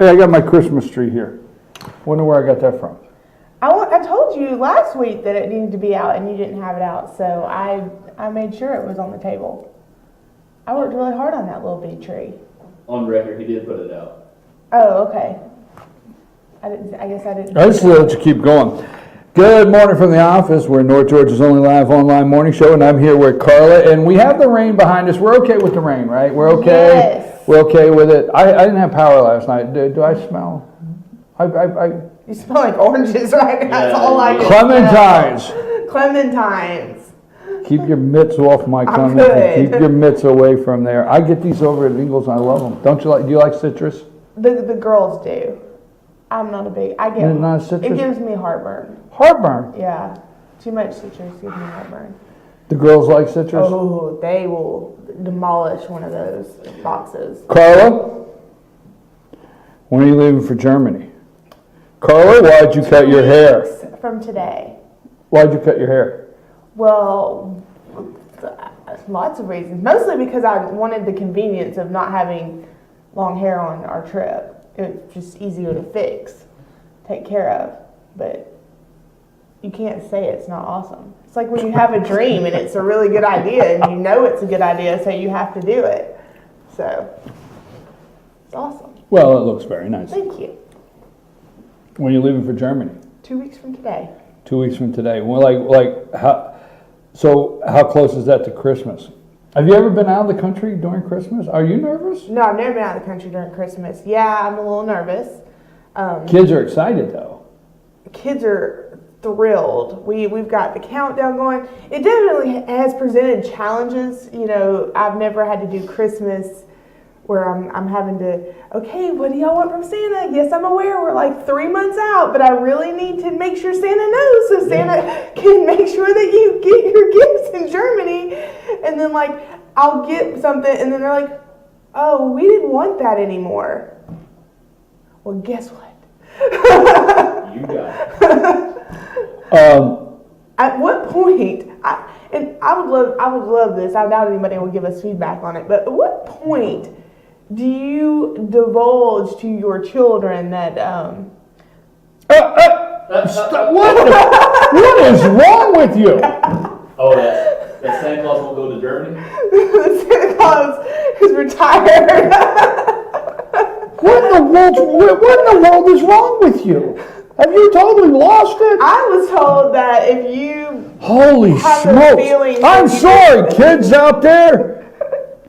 Hey, I got my Christmas tree here. Wonder where I got that from. I told you last week that it needed to be out and you didn't have it out, so I made sure it was on the table. I worked really hard on that little big tree. On record, he did put it out. Oh, okay. I guess I didn't. I just let you keep going. Good morning from the office. We're North Georgia's only live online morning show, and I'm here with Karla. And we have the rain behind us. We're okay with the rain, right? We're okay. Yes. We're okay with it. I didn't have power last night. Do I smell? You smell like oranges right now. That's all I can Clementines. Clementines. Keep your mitts off my clementine. Keep your mitts away from there. I get these over at Ingles. I love them. Don't you like? Do you like citrus? The girls do. I'm not a big. I get. Not citrus? It gives me heartburn. Heartburn. Yeah, too much citrus gives me heartburn. The girls like citrus. Oh, they will demolish one of those boxes. Karla, when are you leaving for Germany? Karla, why'd you cut your hair? From today. Why'd you cut your hair? Well, lots of reasons. Mostly because I wanted the convenience of not having long hair on our trip. It's just easier to fix, take care of. But you can't say it's not awesome. It's like when you have a dream and it's a really good idea and you know it's a good idea, so you have to do it. So, it's awesome. Well, it looks very nice. Thank you. When are you leaving for Germany? 2 weeks from today. 2 weeks from today. Well, how close is that to Christmas? Have you ever been out of the country during Christmas? Are you nervous? No, I've never been out of the country during Christmas. Yeah, I'm a little nervous. Kids are excited though. Kids are thrilled. We've got the countdown going. It definitely has presented challenges. You know, I've never had to do Christmas where I'm having to, okay, what do y'all want from Santa? Yes, I'm aware we're like 3 months out, but I really need to make sure Santa knows so Santa can make sure that you get your gifts in Germany. And then like, I'll get something and then they're like, oh, we didn't want that anymore. Well, guess what? You got it. At what point, I would love this. I doubt anybody will give us feedback on it, but at what point do you divulge to your children that what is wrong with you? Oh, that Santa Claus won't go to Germany? Santa Claus is retired? What in the world is wrong with you? Have you totally lost it? I was told that if you Holy have smokes. I'm sorry, kids out there.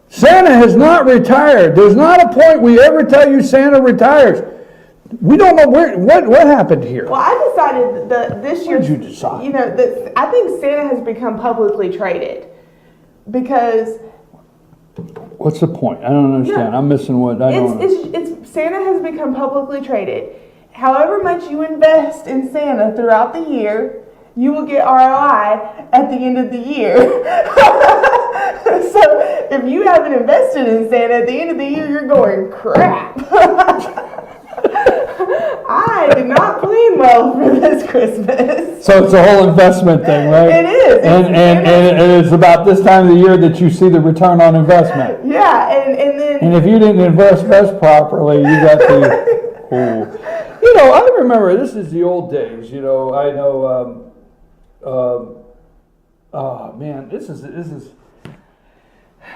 Santa has not retired. There's not a point we ever tell you Santa retires. We don't know what happened here. Well, I decided that this year. What did you decide? You know, that I think Santa has become publicly traded because. What's the point? I don't understand. I'm missing what I don't know. It's Santa has become publicly traded. However much you invest in Santa throughout the year, you will get ROI at the end of the year. So if you haven't invested in Santa at the end of the year, you're going crap. I did not plan well for this Christmas. So it's a whole investment thing, right? It is. And it's about this time of the year that you see the return on investment. Yeah, and then... And if you didn't invest properly, you got the... Oh. You know, I remember, this is the old days, you know, I know... oh, man, this is...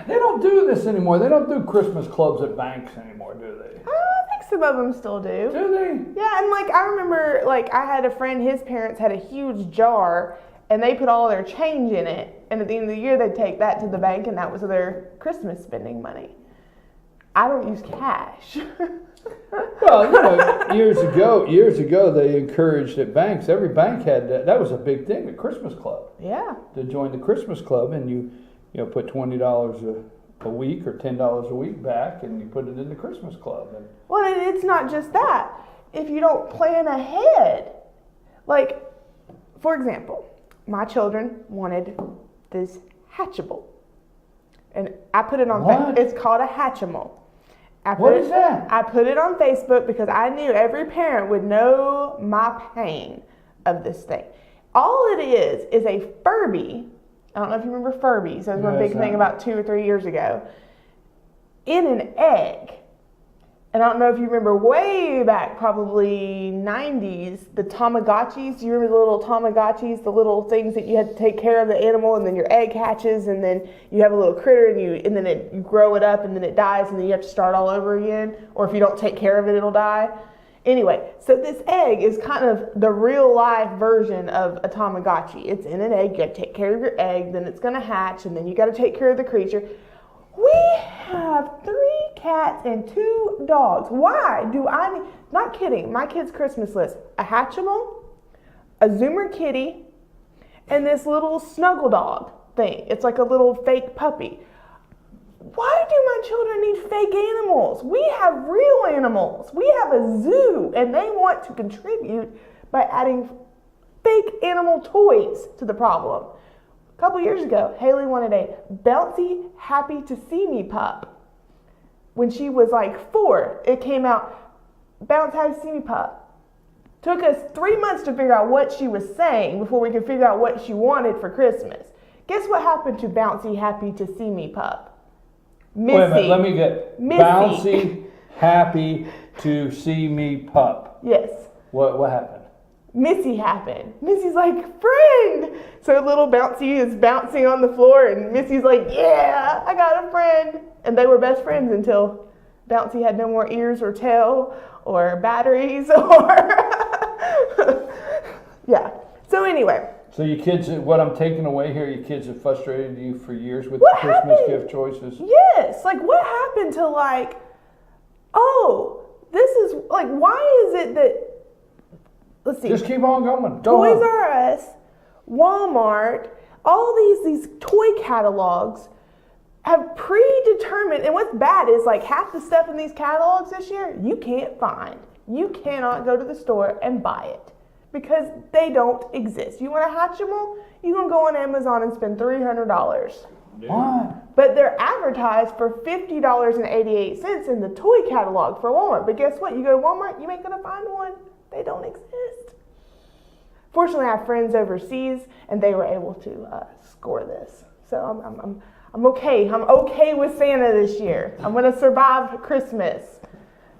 They don't do this anymore. They don't do Christmas clubs at banks anymore, do they? I think some of them still do. Do they? Yeah, and like I remember, like I had a friend, his parents had a huge jar, and they put all their change in it, and at the end of the year they'd take that to the bank, and that was their Christmas spending money. I don't use cash. Well, you know, years ago they encouraged at banks. Every bank had that. That was a big thing, the Christmas club. Yeah. To join the Christmas club, and you put $20 a week or $10 a week back, and you put it in the Christmas club. And well, it's not just that. If you don't plan ahead, like, for example, my children wanted this Hatchable, and I put it on. What? It's called a Hatchimal. What is that? I put it on Facebook because I knew every parent would know my pain of this thing. All it is a Furby. I don't know if you remember Furbies. That was one big thing about 2 or 3 years ago. In an egg. And I don't know if you remember way back, probably 90s, the Tamagotchis. Do you remember the little Tamagotchis, the little things that you had to take care of the animal, and then your egg hatches, and then you have a little critter, and then you grow it up, and then it dies, and then you have to start all over again. Or if you don't take care of it, it'll die. Anyway, so this egg is kind of the real life version of a Tamagotchi. It's in an egg. You got to take care of your egg, then it's going to hatch, and then you got to take care of the creature. We have 3 cats and 2 dogs. Why do I need, not kidding, my kids' Christmas list, a Hatchimal, a Zoomer kitty, and this little snuggle dog thing. It's like a little fake puppy. Why do my children need fake animals? We have real animals. We have a zoo, and they want to contribute by adding fake animal toys to the problem. A couple years ago, Haley wanted a bouncy, happy to see me pup. When she was like 4, it came out, bounce, happy to see me pup. Took us 3 months to figure out what she was saying before we could figure out what she wanted for Christmas. Guess what happened to bouncy, happy to see me pup? Missy. Wait a minute, let me get Missy. bouncy, happy to see me pup. Yes. What happened? Missy happened. Missy's like, friend. So little Bouncy is bouncing on the floor, and Missy's like, yeah, I got a friend. And they were best friends until Bouncy had no more ears or tail or batteries or, yeah. So anyway. So you kids, what I'm taking away here, you kids have frustrated you for years with What Christmas happened? gift choices? Yes. Like, what happened to like, oh, this is, like, why is it that, let's see. Just keep on going. Go Toys on. R Us, Walmart, all these toy catalogs have predetermined, and what's bad is like half the stuff in these catalogs this year you can't find. You cannot go to the store and buy it because they don't exist. You want a Hatchimal? You're going to go on Amazon and spend $300. What? But they're advertised for $50.88 in the toy catalog for Walmart. But guess what? You go to Walmart, you ain't going to find one. They don't exist. Fortunately, I have friends overseas, and they were able to score this. So I'm okay. I'm okay with Santa this year. I'm going to survive Christmas.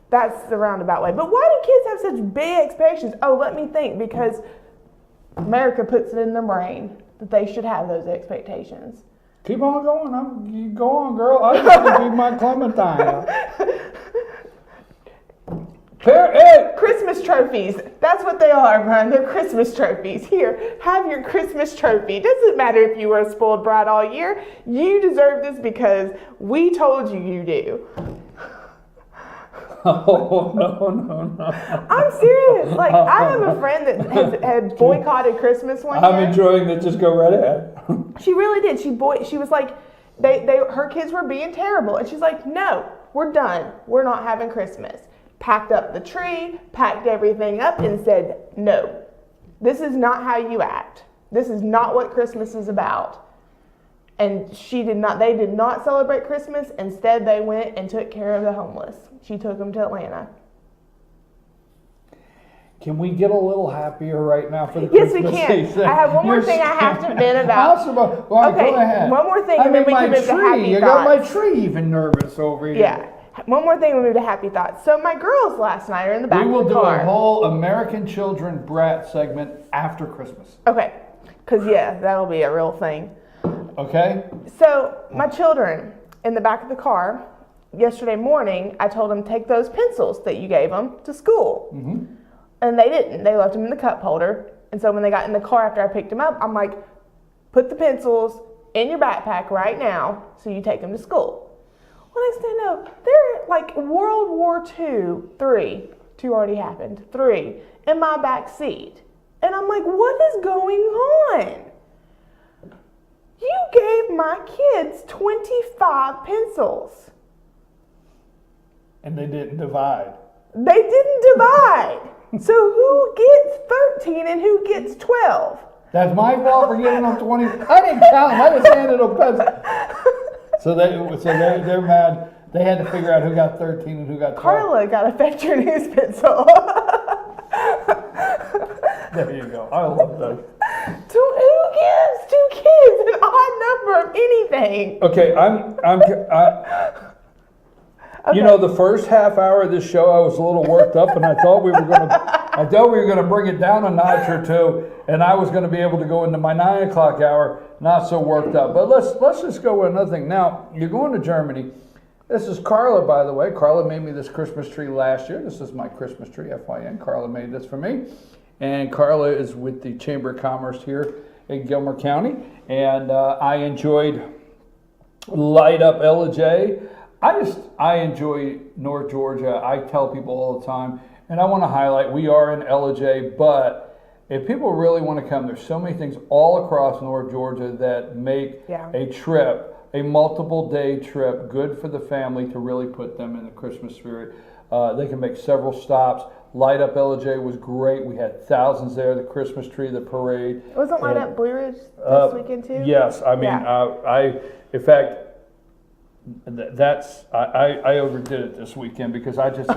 That's the roundabout way. But why do kids have such big expectations? Oh, let me think. Because America puts it in their brain that they should have those expectations. Keep on going. You go on, girl. I just want to be my Clementine. Hey. Christmas trophies. That's what they are, Brian. They're Christmas trophies. Here, have your Christmas trophy. Doesn't matter if you were a spoiled brat all year. You deserve this because we told you you do. Oh, no. I'm serious. Like, I have a friend that had boycotted Christmas one year. I'm enjoying this. Just go right ahead. She really did. She was like, her kids were being terrible. And she's like, no, we're done. We're not having Christmas. Packed up the tree, packed everything up, and said, no, this is not how you act. This is not what Christmas is about. And they did not celebrate Christmas. Instead, they went and took care of the homeless. She took them to Atlanta. Can we get a little happier right now for the Yes, Christmas we can. season? I have one more thing I have to vent about. Okay, go ahead. One more thing, and then we can move to happy I got my tree even nervous over here. Yeah. One more thing, we move to happy thoughts. So my girls last night are in the back of the car. We will do a whole American Children Brat segment after Christmas. Okay. Because, yeah, that'll be a real thing. Okay? So my children in the back of the car, yesterday morning, I told them, take those pencils that you gave them to school. Mm-hmm. And they didn't. They left them in the cup holder. And so when they got in the car after I picked them up, I'm like, put the pencils in your backpack right now so you take them to school. Well, next thing I know, they're like World War II, 2 already happened, 3, in my back seat. And I'm like, what is going on? You gave my kids 25 pencils. And they didn't divide. They didn't divide. So who gets 13 and who gets 12? That's my fault for giving them 20. I didn't count them. I just handed them pencils. So they're mad. They had to figure out who got 13 and who got 12. Carla got a Vector News pencil. There you go. I love those. Who gives 2 kids an odd number of anything? Okay, You know, the first half hour of this show, I was a little worked up, and I thought we were gonna bring it down a notch or two, and I was gonna be able to go into my 9 o'clock hour, not so worked up. But let's just go with another thing. Now, you're going to Germany. This is Karla, by the way. Karla made me this Christmas tree last year. This is my Christmas tree, FYN. Karla made this for me, and Karla is with the Chamber of Commerce here in Gilmer County, and I enjoyed Light Up J. I enjoy North Georgia. I tell people all the time, and I want to highlight, we are in J, but if people really want to come, there's so many things all across North Georgia that make a trip, a multiple day trip, good for the family to really put them in the Christmas spirit. They can make several stops. Light Up J was great. We had thousands there, the Christmas tree, the parade. Wasn't Light Up Blue Ridge this weekend too? Yes, I mean, in fact, I overdid it this weekend because I just.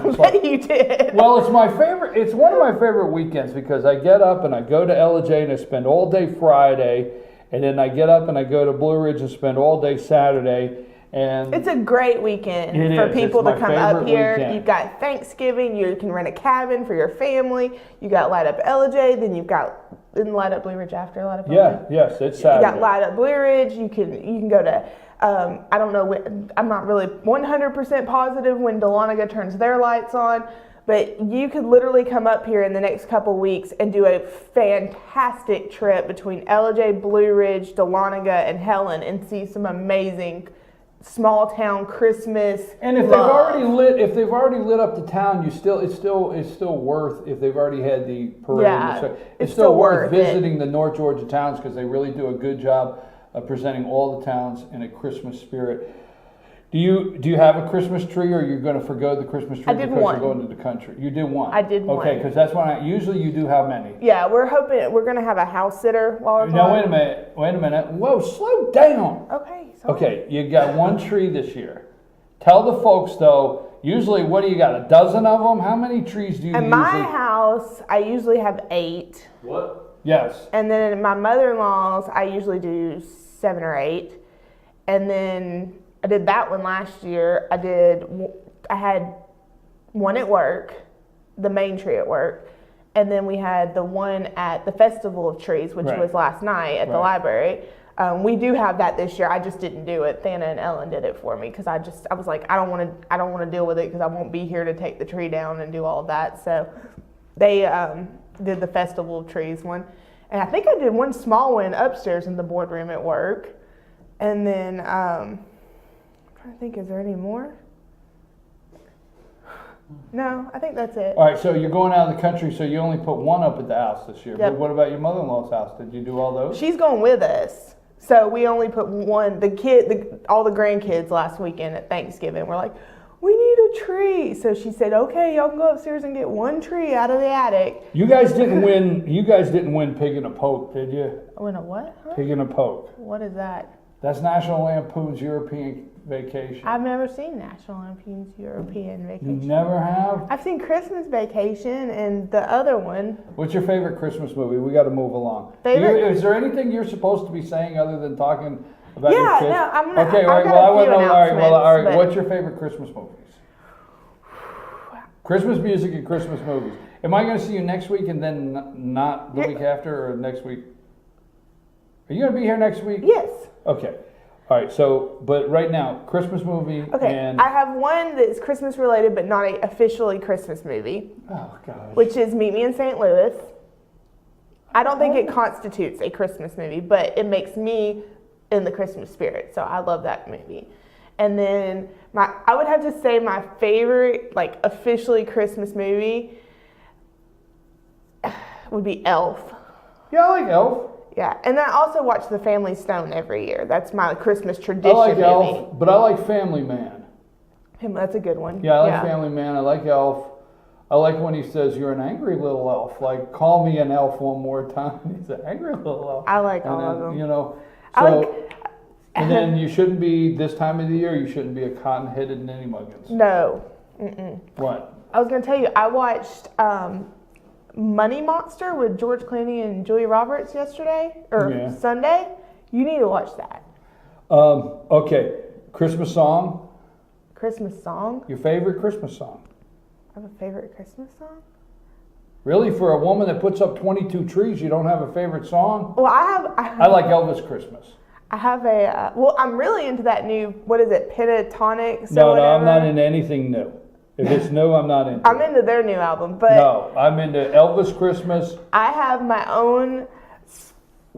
You did. Well, it's my favorite. It's one of my favorite weekends because I get up and I go to J and I spend all day Friday, and then I get up and I go to Blue Ridge and spend all day Saturday. And it's a great weekend for people to come up here. Weekend. You've got Thanksgiving. You can rent a cabin for your family. You got Light Up J. Then you've got Light Up Blue Ridge after Light Up LJ. Yes, it's Saturday. You got Light Up Blue Ridge. You can go to. I don't know. I'm not really 100% positive when Dahlonega turns their lights on, but you could literally come up here in the next couple weeks and do a fantastic trip between LJ, Blue Ridge, Dahlonega, and Helen, and see some amazing small town Christmas. And if they've already lit up the town, it's still worth, if they've already had the parade. Yeah, it's still worth visiting the North Georgia towns because they really do a good job of presenting all the towns in a Christmas spirit. Do you have a Christmas tree, or you're going to forgo the Christmas tree because you're going to the country? You did one. I did one. Okay, because that's when usually you do how many? Yeah, we're hoping we're going to have a house sitter while we're Now wait a minute. Whoa, slow down. Okay. Sorry. Okay, you got one tree this year. Tell the folks though. Usually, what do you got? A dozen of them? How many trees do you usually? In my house, I usually have 8. What? Yes. And then in my mother-in-law's, I usually do 7 or 8. And then I did that one last year. I had one at work, the main tree at work, and then we had the one at the Festival of Trees, which was last night at the library. We do have that this year. I just didn't do it. Thana and Ellen did it for me because I was like, I don't want to deal with it because I won't be here to take the tree down and do all of that. So they did the Festival of Trees one, and I think I did one small one upstairs in the boardroom at work, and then I'm trying to think, is there any more? No, I think that's it. All right, so you're going out of the country, so you only put one up at the house this year. Yep. But what about your mother-in-law's house? Did you do all those? She's going with us. So we only put one. All the grandkids last weekend at Thanksgiving were like, we need a tree. So she said, okay, y'all can go upstairs and get one tree out of the attic. You guys didn't win Pig in a Poke, did you? Win a what? Huh? Pig in a Poke. What is that? That's National Lampoon's European Vacation. I've never seen National Lampoon's European Vacation. You never have? I've seen Christmas Vacation and the other one. What's your favorite Christmas movie? We got to move along. Is there anything you're supposed to be saying other than talking about your kids? Yeah, no, I'm not. Okay, all right. What's your favorite Christmas movies? Christmas music and Christmas movies. Am I going to see you next week and then not the week after, or next week? Are you going to be here next week? Yes. Okay. All right. So, but right now, Christmas movie. Okay. And I have one that's Christmas related, but not a officially Christmas movie. Oh gosh. Which is Meet Me in St. Louis. I don't think it constitutes a Christmas movie, but it makes me in the Christmas spirit. So I love that movie. And then I would have to say my favorite, like, officially Christmas movie would be Elf. Yeah, I like Elf. Yeah, and then I also watch The Family Stone every year. That's my Christmas tradition. I like movie. Elf, but I like Family Man. That's a good one. Yeah, I like Family Man. I like Elf. I like when he says, "You're an angry little elf." Like, call me an elf one more time. He's an angry little elf. I like all of them. You know, so. And then you shouldn't be, this time of the year, you shouldn't be a cotton-headed ninny-muggins. No. What? I was going to tell you, I watched Money Monster with George Clooney and Julia Roberts yesterday, or Sunday. You need to watch that. Okay. Christmas song? Christmas song? Your favorite Christmas song? I have a favorite Christmas song? Really, for a woman that puts up 22 trees, you don't have a favorite song? Well, I like Elvis Christmas. I have a, well, I'm really into that new, what is it, Pentatonics or No, whatever? I'm not into anything new. If it's new, I'm not into I'm it. into their new album, but No, I'm into Elvis Christmas. I have my own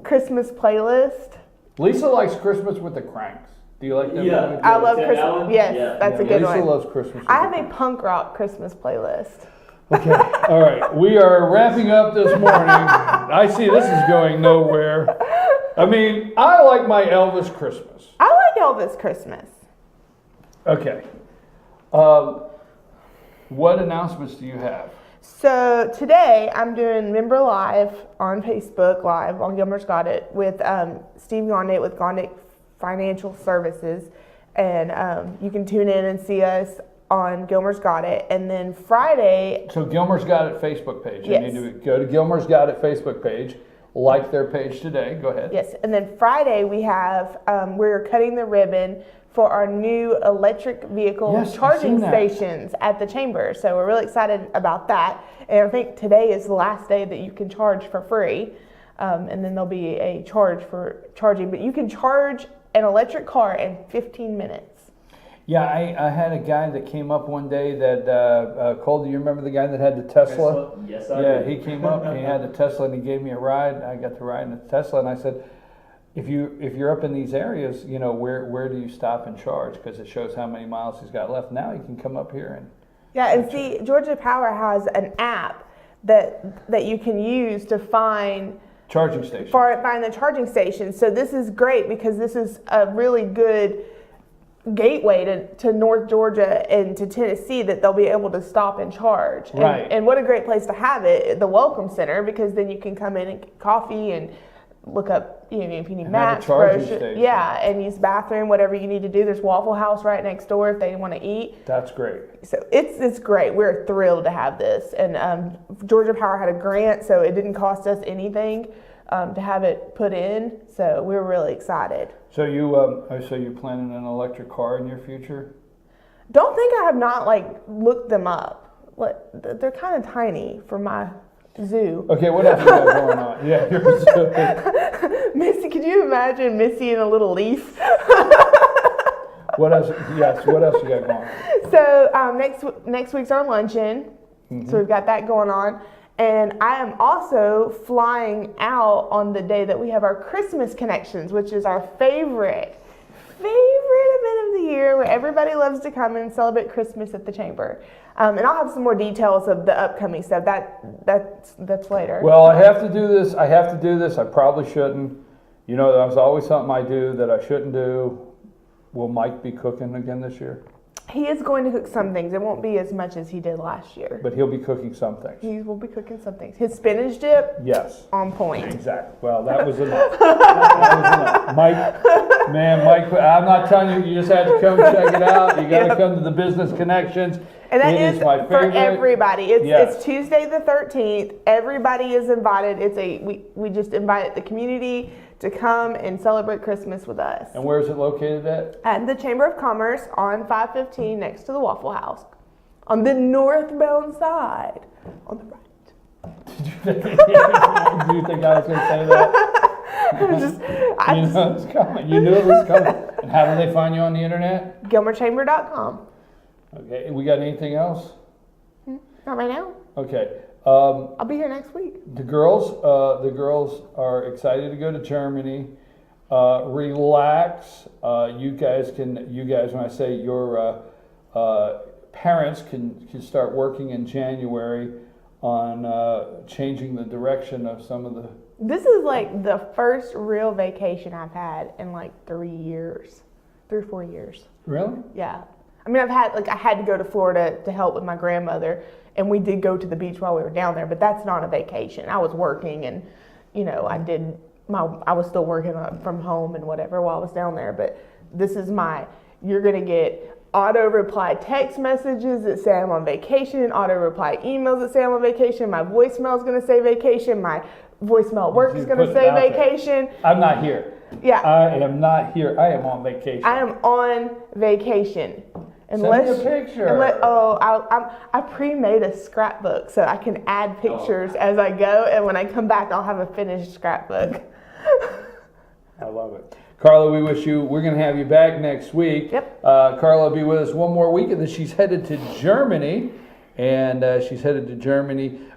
Christmas playlist. Lisa likes Christmas with the Cranks. Do you like that? Yeah. movie? I love Ted Christmas. Allen? Yes, Yeah. that's a good Lisa one. loves Christmas with I the have a Cranks. punk rock Christmas playlist. Okay, all right. We are wrapping up this morning. I see this is going nowhere. I mean, I like my Elvis Christmas. I like Elvis Christmas. Okay. What announcements do you have? So today I'm doing Member Live on Facebook Live on Gilmer's Got It with Steve Gondik with Gondik Financial Services, and you can tune in and see us on Gilmer's Got It. And then Friday, So Gilmer's Got It Facebook page. You Yes. need to go to Gilmer's Got It Facebook page. Like their page today. Go ahead. yes, and then Friday we have we're cutting the ribbon for our new electric vehicle Yes, I've charging seen that. stations at the chamber. So we're really excited about that. And I think today is the last day that you can charge for free. And then there'll be a charge for charging. But you can charge an electric car in 15 minutes. Yeah, I had a guy that came up one day that, Cole, do you remember the guy that had the Tesla? Yes, I Yeah, do. he came up and he had the Tesla and he gave me a ride. I got to ride in the Tesla and I said, if you're up in these areas, you know, where do you stop and charge? Because it shows how many miles he's got left. Now you can come up here and Yeah, and see, Georgia Power has an app that you can use to find charging station. find the charging station. So this is great because this is a really good gateway to North Georgia and to Tennessee that they'll be able to stop and charge. Right. And what a great place to have it, the Welcome Center, because then you can come in and get coffee and look up, you know, if you need And have a maps, charging brochures, station. yeah, and use bathroom, whatever you need to do. There's Waffle House right next door if they want to eat. That's great. So it's great. We're thrilled to have this. And Georgia Power had a grant, so it didn't cost us anything to have it put in. So we're really excited. So you're planning an electric car in your future? Don't think I have not looked them up. They're kind of tiny for my zoo. Okay, what else you got going on? Yeah, here's Missy, could you imagine Missy in a little leaf? what else? Yes, what else you got going on? So next week's our luncheon. So we've got that going on. And I am also flying out on the day that we have our Christmas Connections, which is our favorite event of the year where everybody loves to come and celebrate Christmas at the chamber. And I'll have some more details of the upcoming stuff. That's later. Well, I have to do this. I probably shouldn't. You know, there's always something I do that I shouldn't do. Will Mike be cooking again this year? He is going to cook some things. It won't be as much as he did last year. But he'll be cooking some things. He will be cooking some things. His spinach dip, Yes. on point. Exactly. Well, that was enough. That was enough. Mike, I'm not telling you, you just had to come check it out. You got to come to the Business Connections. And that It is my for favorite. everybody. Yes. It's Tuesday the 13th. Everybody is invited. We just invite the community to come and celebrate Christmas with us. And where is it located at? At the Chamber of Commerce on 515 next to the Waffle House. On the northbound side. On the right. Do you think I was going to say that? You know it's coming. You knew it was coming. And how do they find you on the internet? GilmerChamber.com. Okay. We got anything else? Not right now. Okay. I'll be here next week. The girls are excited to go to Germany. Relax. You guys, when I say your parents can start working in January on changing the direction of some of the. This is like the first real vacation I've had in like 3 or 4 years. Really? Yeah. I mean, I had to go to Florida to help with my grandmother, and we did go to the beach while we were down there, but that's not a vacation. I was working, and, you know, I was still working from home and whatever while I was down there, but this is you're going to get auto-reply text messages that say I'm on vacation, auto-reply emails that say I'm on vacation, my voicemail is going to say vacation, my voicemail at work is going to say vacation. I'm not here. Yeah. I am not here. I am on vacation. I am on vacation. Send me a picture. I pre-made a scrapbook so I can add pictures as I go, and when I come back, I'll have a finished scrapbook. I love it. Karla, we're going to have you back next week. Yep. Karla will be with us one more week, and then she's headed to Germany.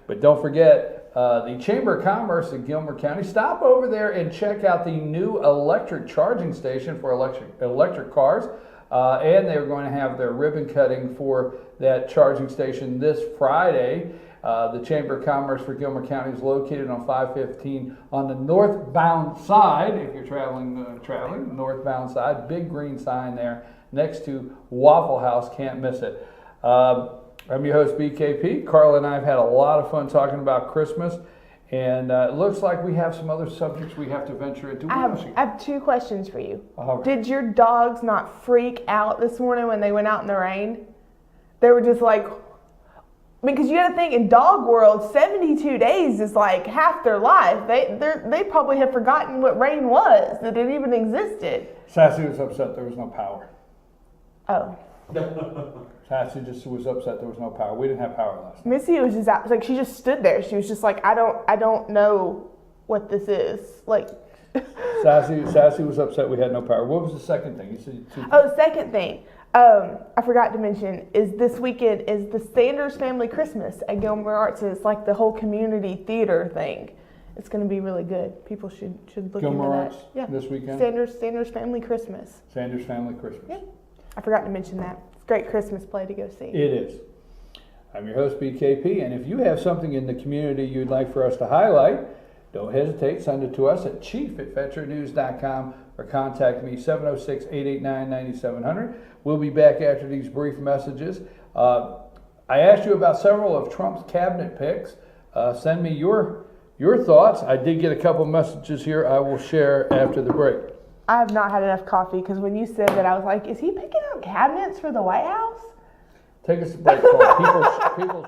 But don't forget, the Chamber of Commerce in Gilmer County. Stop over there and check out the new electric charging station for electric cars. And they're going to have their ribbon cutting for that charging station this Friday. The Chamber of Commerce for Gilmer County is located on 515 on the northbound side. If you're traveling northbound side, big green sign there next to Waffle House. Can't miss it. I'm your host, BKP. Karla and I have had a lot of fun talking about Christmas, and it looks like we have some other subjects we have to venture into. I have 2 questions for you. All right. Did your dogs not freak out this morning when they went out in the rain? They were just like, because you got to think, in dog world, 72 days is like half their life. They probably have forgotten what rain was, that it even existed. Sassy was upset there was no power. Oh. Sassy just was upset there was no power. We didn't have power last night. Missy was just out, like, she just stood there. She was just like, I don't know what this is. Like, Sassy was upset we had no power. What was the second thing? You said second thing. I forgot to mention is this weekend is the Sanders Family Christmas at Gilmer Arts. It's like the whole community theater thing. It's going to be really good. People should look Gilmer into Arts that. Yeah. This weekend? Sanders Family Christmas. Sanders Family Christmas. Yeah. I forgot to mention that. It's a great Christmas play to go see. It is. I'm your host, BKP, and if you have something in the community you'd like for us to highlight, don't hesitate. Send it to us at chief@veterannews.com or contact me 706-889-9700. We'll be back after these brief messages. I asked you about several of Trump's cabinet picks. Send me your thoughts. I did get a couple messages here I will share after the break. I have not had enough coffee because when you said that, I was like, is he picking out cabinets for the White House? Take us a break, Paul. People